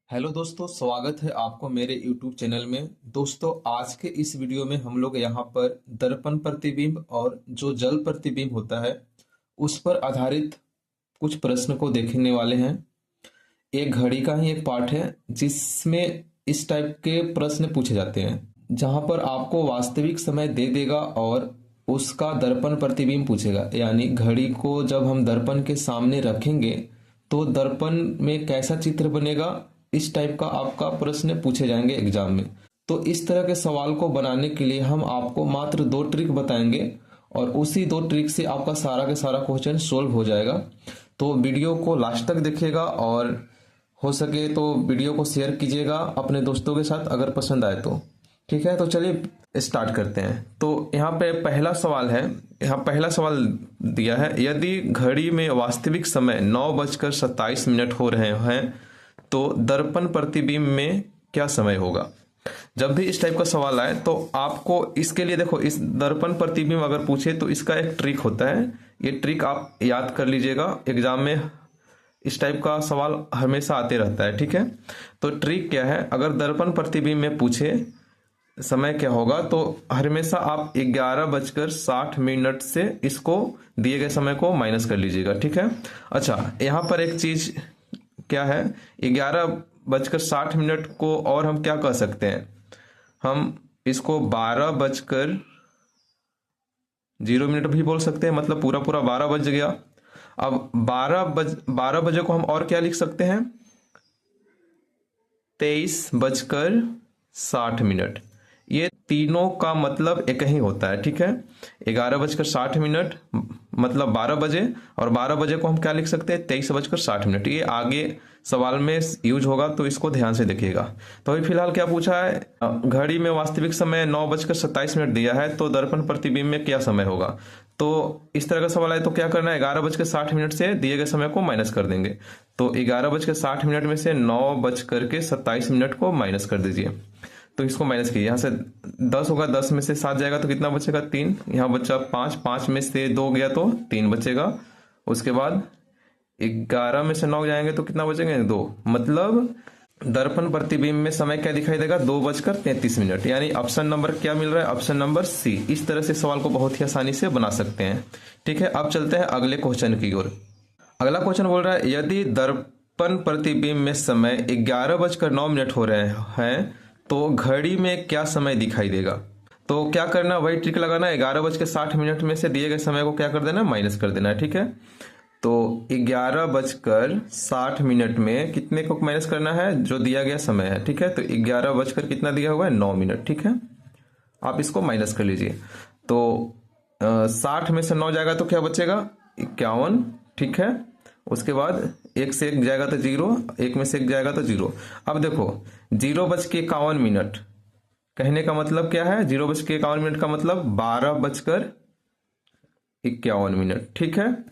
Hello दोस्तों, स्वागत है आपको मेरे YouTube चैनल में। दोस्तों, आज के इस वीडियो में हम लोग यहाँ पर दर्पण प्रतिबिंब और जो जल प्रतिबिंब होता है उस पर आधारित कुछ प्रश्न को देखने वाले हैं। एक घड़ी का ही एक पार्ट है जिसमें इस टाइप के प्रश्न पूछे जाते हैं, जहां पर आपको वास्तविक समय दे देगा और उसका दर्पण प्रतिबिंब पूछेगा। यानी घड़ी को जब हम दर्पण के सामने रखेंगे तो दर्पण में कैसा चित्र बनेगा, इस टाइप का आपका प्रश्न पूछे जाएंगे एग्जाम में। तो इस तरह के सवाल को बनाने के लिए हम आपको मात्र 2 ट्रिक बताएंगे और उसी 2 ट्रिक से आपका सारा के सारा क्वेश्चन सोल्व हो जाएगा। तो वीडियो को लास्ट तक देखिएगा और हो सके तो वीडियो को शेयर कीजिएगा अपने दोस्तों के साथ अगर पसंद आए तो। ठीक है, तो चलिए स्टार्ट करते हैं। तो यहाँ पे पहला सवाल है, यहाँ पहला सवाल दिया है, यदि घड़ी में वास्तविक समय 9:27 हो रहे हैं तो दर्पण प्रतिबिंब में क्या समय होगा। जब भी इस टाइप का सवाल आए तो आपको इसके लिए देखो, इस दर्पण प्रतिबिंब अगर पूछे तो इसका एक ट्रिक होता है। ये ट्रिक आप याद कर लीजिएगा, एग्जाम में इस टाइप का सवाल हमेशा आते रहता है। ठीक है, तो ट्रिक क्या है, अगर दर्पण प्रतिबिंब में पूछे समय क्या होगा तो हमेशा आप 11:60 से इसको दिए गए समय को माइनस कर लीजिएगा। ठीक है, अच्छा यहाँ पर एक चीज क्या है, 11:60 को और हम क्या कह सकते हैं, हम इसको 12:0 भी बोल सकते हैं, मतलब पूरा पूरा 12 बज गया। अब 12 बजे को हम और क्या लिख सकते हैं, 23:60। ये तीनों का मतलब एक ही होता है। ठीक है, 11:60 मतलब 12 बजे, और 12 बजे को हम क्या लिख सकते हैं, 23:60। ये आगे सवाल में यूज होगा तो इसको ध्यान से देखिएगा। तो अभी फिलहाल क्या पूछा है, घड़ी में वास्तविक समय 9:27 दिया है तो दर्पण प्रतिबिंब में क्या समय होगा। तो इस तरह का सवाल है तो क्या करना है, 11:60 से दिए गए समय को माइनस कर देंगे। तो 11:60 में से 9:27 को माइनस कर दीजिए। तो इसको माइनस कीजिए, यहाँ से 10 होगा, 10 में से 7 जाएगा तो कितना बचेगा, 3। यहाँ बचा 5, 5 में से 2 गया तो 3 बचेगा। उसके बाद 11 में से 9 जाएंगे तो कितना बचेंगे, 2। मतलब दर्पण प्रतिबिंब में समय क्या दिखाई देगा, 2:33। यानी ऑप्शन नंबर क्या मिल रहा है, ऑप्शन नंबर सी। इस तरह से सवाल को बहुत ही आसानी से बना सकते हैं। ठीक है, अब चलते हैं अगले क्वेश्चन की ओर। अगला क्वेश्चन बोल रहा है, यदि दर्पण प्रतिबिंब में समय 11:09 हो रहे हैं तो घड़ी में क्या समय दिखाई देगा। तो क्या करना, वही ट्रिक लगाना, 11:60 में से दिए गए समय को क्या कर देना, माइनस कर देना है। ठीक है, तो 11:60 में कितने को माइनस करना है, जो दिया गया समय है। ठीक है, तो 11 कितना दिया हुआ है, 9 मिनट। ठीक है, आप इसको माइनस कर लीजिए। तो 60 में से 9 जाएगा तो क्या बचेगा, 51। ठीक है, उसके बाद 1 से 1 जाएगा तो 0, 1 में से 1 जाएगा तो 0। अब देखो 0:51 कहने का मतलब क्या है, 0:51 का मतलब 12:51। ठीक है,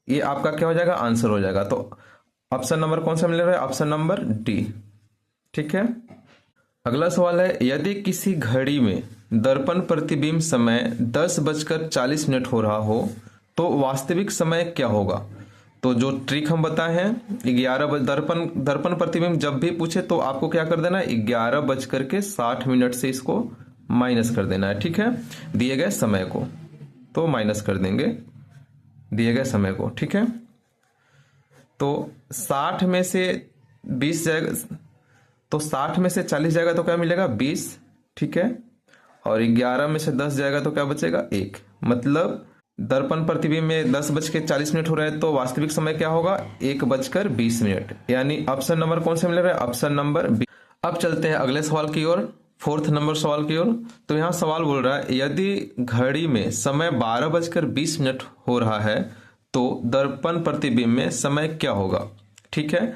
ये आपका क्या हो जाएगा, आंसर हो जाएगा। तो ऑप्शन नंबर कौन सा मिल रहा है, ऑप्शन नंबर डी। ठीक है, अगला सवाल है, यदि किसी घड़ी में दर्पण प्रतिबिंब समय 10:40 हो रहा हो तो वास्तविक समय क्या होगा। तो जो ट्रिक हम बताए हैं, 11 दर्पण प्रतिबिंब जब भी पूछे तो आपको क्या कर देना है, 11:60 से इसको माइनस कर देना है। ठीक है, दिए गए समय को तो माइनस कर देंगे दिए गए समय को। ठीक है, तो 60 में से 20 जाएगा, तो 60 में से 40 जाएगा तो क्या मिलेगा, 20। ठीक है, और 11 में से 10 जाएगा तो क्या बचेगा, 1। मतलब दर्पण प्रतिबिंब में 10:40 हो रहा है तो वास्तविक समय क्या होगा, 1:20। यानी ऑप्शन नंबर कौन सा मिल रहा है, ऑप्शन नंबर बी। अब चलते हैं अगले सवाल की ओर, 4th नंबर सवाल की ओर। तो यहाँ सवाल बोल रहा है, यदि घड़ी में समय 12:20 हो रहा है तो दर्पण प्रतिबिंब में समय क्या होगा। ठीक है,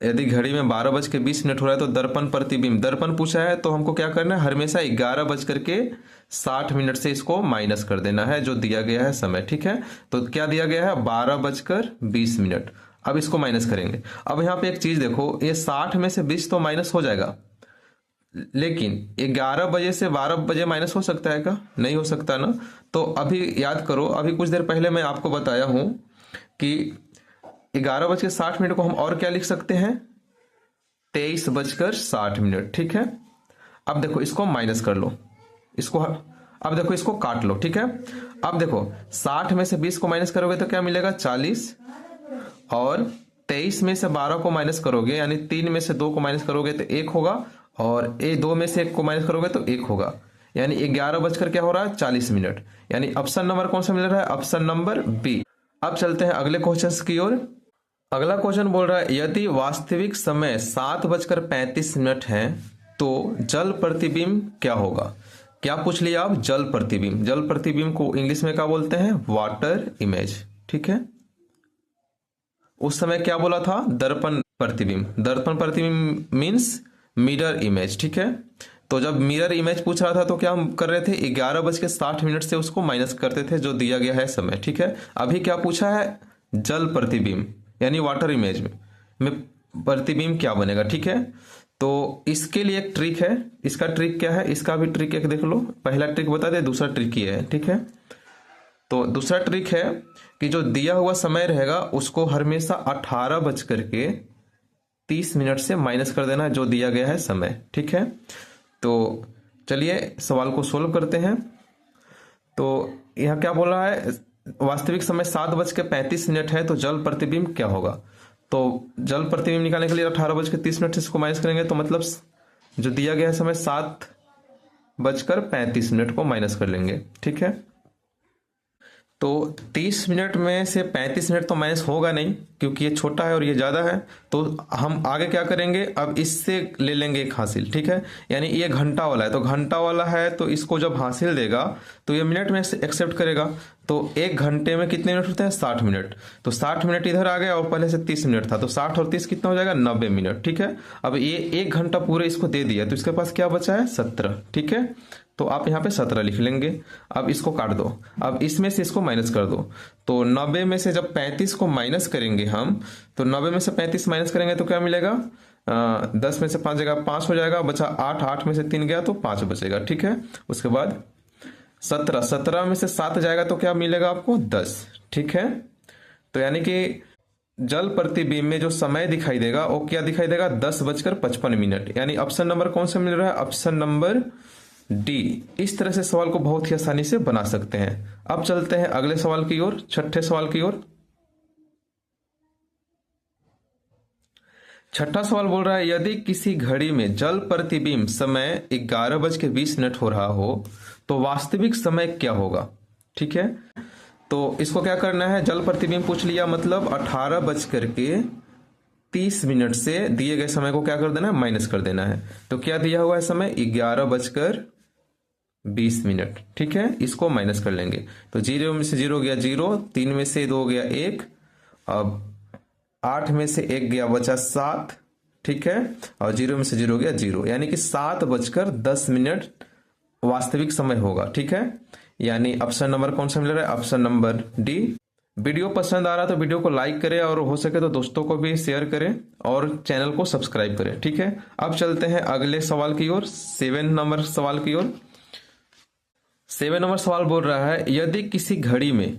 यदि घड़ी में 12:20 हो रहा है तो दर्पण प्रतिबिंब, दर्पण पूछा है तो हमको क्या करना है, हमेशा 11:60 से इसको माइनस कर देना है जो दिया गया है समय। ठीक है, तो क्या दिया गया है, 12:20। अब इसको माइनस करेंगे। अब यहाँ पे एक चीज देखो, ये 60 में से 20 तो माइनस हो जाएगा, लेकिन 11 बजे से 12 बजे माइनस हो सकता है क्या, नहीं हो सकता ना। तो अभी याद करो, अभी कुछ देर पहले मैं आपको बताया हूं कि 11:60 को हम और क्या लिख सकते हैं, 23:60। ठीक है, अब देखो इसको माइनस कर लो, इसको अब देखो इसको काट लो। ठीक है, अब देखो 60 में से 20 को माइनस करोगे तो क्या मिलेगा 40, और 23 में से 12 को माइनस करोगे यानी 3 में से 2 को माइनस करोगे तो 1 होगा, और 2 में से 1 को माइनस करोगे तो 1 होगा, यानी 11 बजकर क्या हो रहा है 40 मिनट। यानी ऑप्शन नंबर कौन सा मिल रहा है, ऑप्शन नंबर बी। अब चलते हैं अगले क्वेश्चन की ओर। अगला क्वेश्चन बोल रहा है यदि वास्तविक समय 7:35 है तो जल प्रतिबिंब क्या होगा। क्या पूछ लिया आप, जल प्रतिबिंब। जल प्रतिबिंब को इंग्लिश में क्या बोलते हैं, वाटर इमेज। ठीक है, उस समय क्या बोला था, दर्पण प्रतिबिंब। दर्पण प्रतिबिंब मीन्स मिरर इमेज। ठीक है, तो जब मिरर इमेज पूछ रहा था तो क्या हम कर रहे थे, 11:60 से उसको माइनस करते थे जो दिया गया है समय। ठीक है, अभी क्या पूछा है, जल प्रतिबिंब यानी वाटर इमेज में प्रतिबिंब क्या बनेगा। ठीक है, तो इसके लिए एक ट्रिक है। इसका ट्रिक क्या है, इसका भी ट्रिक एक देख लो। पहला ट्रिक बता दे, दूसरा ट्रिक ये है। ठीक है, तो दूसरा ट्रिक है कि जो दिया हुआ समय रहेगा उसको हमेशा 18:30 से माइनस कर देना जो दिया गया है समय। ठीक है, तो चलिए सवाल को सोल्व करते हैं। तो यह क्या बोल रहा है, वास्तविक समय 7:35 है तो जल प्रतिबिंब क्या होगा। तो जल प्रतिबिंब निकालने के लिए 18:30 से इसको माइनस करेंगे तो मतलब जो दिया गया है समय 7:35 को माइनस कर लेंगे। ठीक है, तो 30 मिनट में से 35 मिनट तो माइनस होगा नहीं क्योंकि ये छोटा है और ये ज्यादा है, तो हम आगे क्या करेंगे, अब इससे ले लेंगे एक हासिल। ठीक है, यानी ये घंटा वाला है तो घंटा वाला है तो इसको जब हासिल देगा तो ये मिनट में एक्सेप्ट करेगा। तो 1 घंटे में कितने मिनट होते हैं, 60 मिनट। तो 60 मिनट इधर आ गया और पहले से 30 मिनट था, तो 60 और 30 कितना हो जाएगा, 90 मिनट। ठीक है, अब ये 1 घंटा पूरे इसको दे दिया तो इसके पास क्या बचा है, 17। ठीक है, तो आप यहाँ पे 17 लिख लेंगे। अब इसको काट दो, अब इसमें से इसको माइनस कर दो। तो 90 में से जब 35 को माइनस करेंगे हम, तो 90 में से 35 माइनस करेंगे तो क्या मिलेगा, 10 में से 5 जगह 5 हो जाएगा, बचा 8, 8 में से 3 गया तो 5 बचेगा। ठीक है, उसके बाद 17, 17 में से 7 जाएगा तो क्या मिलेगा आपको, 10। ठीक है, तो यानी कि जल प्रतिबिंब में जो समय दिखाई देगा वो क्या दिखाई देगा, 10:55। यानी ऑप्शन नंबर कौन सा मिल रहा है, ऑप्शन नंबर डी। इस तरह से सवाल को बहुत ही आसानी से बना सकते हैं। अब चलते हैं अगले सवाल की ओर, छठे सवाल की ओर। छठा सवाल बोल रहा है यदि किसी घड़ी में जल प्रतिबिंब समय 11:20 हो रहा हो तो वास्तविक समय क्या होगा। ठीक है, तो इसको क्या करना है, जल प्रतिबिंब पूछ लिया मतलब 18:30 से दिए गए समय को क्या कर देना है, माइनस कर देना है। तो क्या दिया हुआ है समय, 11:20। ठीक है, इसको माइनस कर लेंगे तो 0 में से 0 गया 0, 3 में से 2 गया 1, अब 8 में से 1 गया बचा 7। ठीक है, और 0 में से 0 गया 0, यानी कि 7:10 वास्तविक समय होगा। ठीक है, यानी ऑप्शन नंबर कौन सा मिल रहा है, ऑप्शन नंबर डी। वीडियो पसंद आ रहा तो वीडियो को लाइक करें और हो सके तो दोस्तों को भी शेयर करें और चैनल को सब्सक्राइब करें। ठीक है, अब चलते हैं अगले सवाल की ओर, 7 नंबर सवाल की ओर। 7 नंबर सवाल बोल रहा है यदि किसी घड़ी में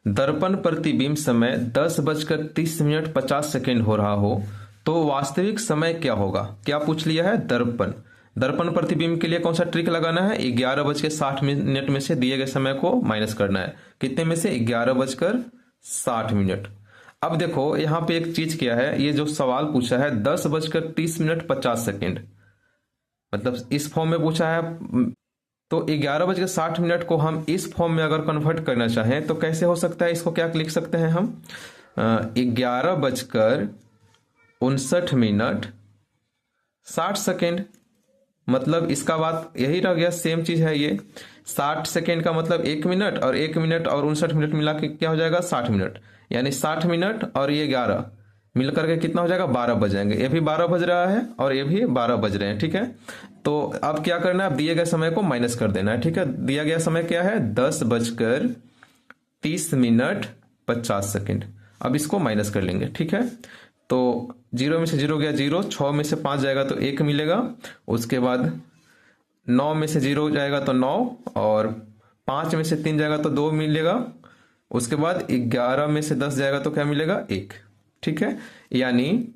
दर्पण प्रतिबिंब समय 10:30 हो रहा हो तो वास्तविक समय क्या होगा। क्या पूछ लिया है, दर्पण। दर्पण प्रतिबिंब के लिए कौन सा ट्रिक लगाना है, 11:60 में से दिए गए समय को माइनस करना है। कितने में से, 11:60। अब देखो यहाँ पे एक चीज क्या है, ये जो सवाल पूछा है 10:30 मतलब इस फॉर्म में पूछा है, तो 11:60 को हम इस फॉर्म में अगर कन्वर्ट करना चाहें तो कैसे हो सकता है, इसको क्या लिख सकते हैं हम, 11:59 मतलब इसका बात यही रह गया, सेम चीज है ये। 60 सेकेंड का मतलब 1 मिनट, और 1 मिनट और 59 मिनट मिला के क्या हो जाएगा, 60 मिनट। यानी 60 मिनट और ये 11 मिलकर के कितना हो जाएगा, 12 बज जाएंगे। ये भी 12 बज रहा है और ये भी 12 बज रहे हैं। ठीक है, तो अब क्या करना है, अब दिए गए समय को माइनस कर देना है। ठीक है, दिया गया समय क्या है, 10:30 अब इसको माइनस कर लेंगे। ठीक है, तो 0 में से 0 गया 0, 6 में से 5 जाएगा तो 1 मिलेगा। उसके बाद 9 में से 0 जाएगा तो 9, और 5 में से 3 जाएगा तो 2 मिलेगा। उसके बाद 11 में से 10 जाएगा तो क्या मिलेगा, 1। ठीक है, यानी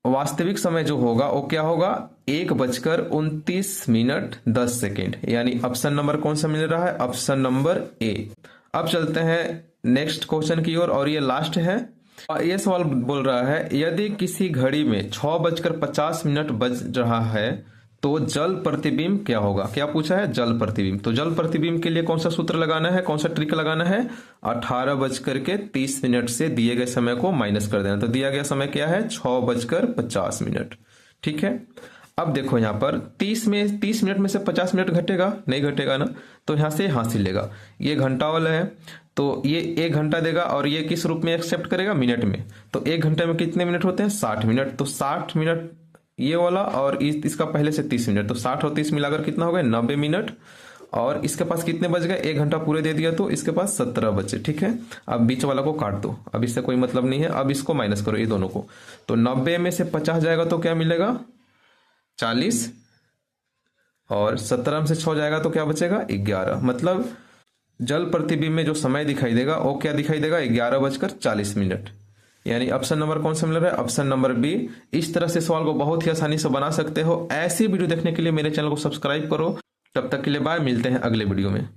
वास्तविक समय जो होगा वो क्या होगा, 1:29:10, यानी ऑप्शन नंबर कौन सा मिल रहा है, ऑप्शन नंबर ए। अब चलते हैं नेक्स्ट क्वेश्चन की ओर, और ये लास्ट है। ये सवाल बोल रहा है यदि किसी घड़ी में 6:50 बज रहा है तो जल प्रतिबिंब क्या होगा। क्या पूछा है, जल प्रतिबिंब। तो जल प्रतिबिंब के लिए कौन सा सूत्र लगाना है, कौन सा ट्रिक लगाना है, 18:30 से दिए गए समय को माइनस कर देना। तो दिया गया समय क्या है, 6:50। ठीक है। अब देखो यहाँ पर 30 मिनट में से 50 मिनट घटेगा, नहीं घटेगा ना, तो यहाँ से हासिल लेगा। ये घंटा वाला है तो ये 1 घंटा देगा, और ये किस रूप में एक्सेप्ट करेगा, मिनट में। तो 1 घंटे में कितने मिनट होते हैं, 60 मिनट। तो 60 मिनट ये वाला, और इसका पहले से 30 मिनट, तो 60 और 30 मिलाकर कितना हो गया, 90 मिनट। और इसके पास कितने बच गए, 1 घंटा पूरे दे दिया तो इसके पास 17 बचे। ठीक है। अब बीच वाला को काट दो, अब इससे कोई मतलब नहीं है। अब इसको माइनस करो, ये दोनों को। तो 90 में से 50 जाएगा तो क्या मिलेगा, 40, और 17 में से 6 जाएगा तो क्या बचेगा, 11। मतलब जल प्रतिबिंब में जो समय दिखाई देगा वो क्या दिखाई देगा, 11:40। यानी ऑप्शन नंबर कौन सा मिल रहा है, ऑप्शन नंबर बी। इस तरह से सवाल को बहुत ही आसानी से बना सकते हो। ऐसी वीडियो देखने के लिए मेरे चैनल को सब्सक्राइब करो। तब तक के लिए बाय, मिलते हैं अगले वीडियो में।